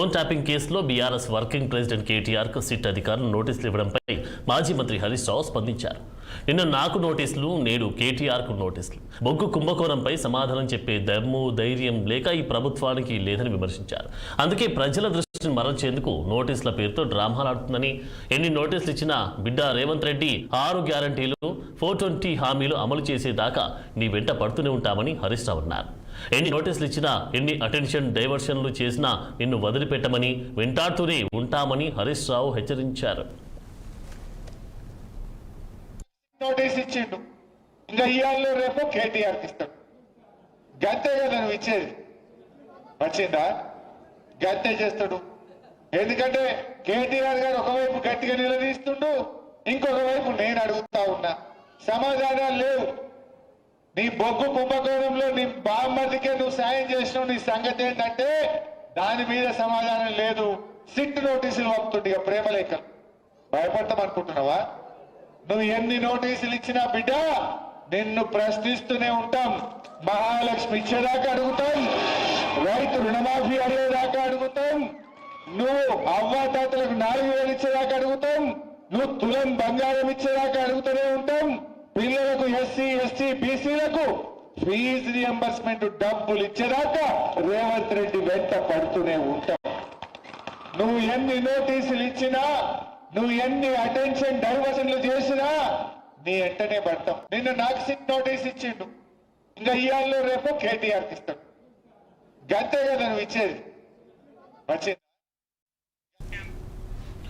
Phone tapping కేసులో BRS working president కేటీఆర్కు SIT అధికారులు నోటీసులు ఇవ్వడంపై మాజీ మంత్రి హరీష్ రావు స్పందించారు. నిన్న నాకు నోటీసులు, నేడు కేటీఆర్కు నోటీసులు. బొగ్గు కుంభకోణంపై సమాధానం చెప్పే దమ్ము ధైర్యం లేక ఈ ప్రభుత్వానికి లేదని విమర్శించారు. అందుకే ప్రజల దృష్టిని మరల్చేందుకు నోటీసుల పేరుతో డ్రామాలాడుతుందని, ఎన్ని నోటీసులు ఇచ్చినా బిడ్డ రేవంత్ రెడ్డి 6 గ్యారంటీలు 420 హామీలు అమలు చేసేదాకా నీ వెంట పడుతూనే ఉంటామని హరీష్ రావు అన్నారు. ఎన్ని నోటీసులు ఇచ్చినా, ఎన్ని అటెన్షన్ డైవర్షన్లు చేసినా నిన్ను వదిలిపెట్టమని, వెంటాడుతూనే ఉంటామని హరీష్ రావు హెచ్చరించారు. నోటీస్ ఇచ్చిండు, ఇంకా ఇవాళ రేపు కేటీఆర్కి ఇస్తాడు. గంతే కదా నువ్వు ఇచ్చేది. వచ్చిందా? గంతే చేస్తాడు. ఎందుకంటే కేటీఆర్ గారు ఒకవైపు గట్టిగా నిలదీస్తుండు, ఇంకొక వైపు నేను అడుగుతా ఉన్నా. సమాధానాలు లేవు. నీ బొగ్గు కుంభకోణంలో నీ బామ్మదికే నువ్వు సాయం చేసినావు. నీ సంగతి ఏంటంటే దాని మీద సమాధానం లేదు. సిట్ నోటీసులు పంపుతుంటే ప్రేమలేఖ భయపడతాం అనుకుంటున్నావా? నువ్వు ఎన్ని నోటీసులు ఇచ్చినా బిడ్డ నిన్ను ప్రశ్నిస్తూనే ఉంటాం. మహాలక్ష్మి ఇచ్చేదాకా అడుగుతాం, రైతు రుణమాఫీ అడిగేదాకా అడుగుతాం, నువ్వు అవ్వాతాతలకు 4,000 ఇచ్చేదాకా అడుగుతాం, నువ్వు తులం బంగారం ఇచ్చేదాకా అడుగుతూనే ఉంటాం. పిల్లలకు ఎస్సీ ఎస్టీ బీసీలకు ఫీజు రియంబర్స్మెంట్ డబ్బులు ఇచ్చేదాకా రేవంత్ రెడ్డి వెంట పడుతూనే ఉంటాం. నువ్వు ఎన్ని నోటీసులు ఇచ్చినా, నువ్వు ఎన్ని అటెన్షన్ డైవర్షన్లు చేసినా నీ వెంటనే పడతాం. నిన్న నాకు సిట్ నోటీస్ ఇచ్చిండు, ఇంకా ఇవాళ రేపు కేటీఆర్కి ఇస్తాడు. గంతే కదా నువ్వు ఇచ్చేది. వచ్చింది.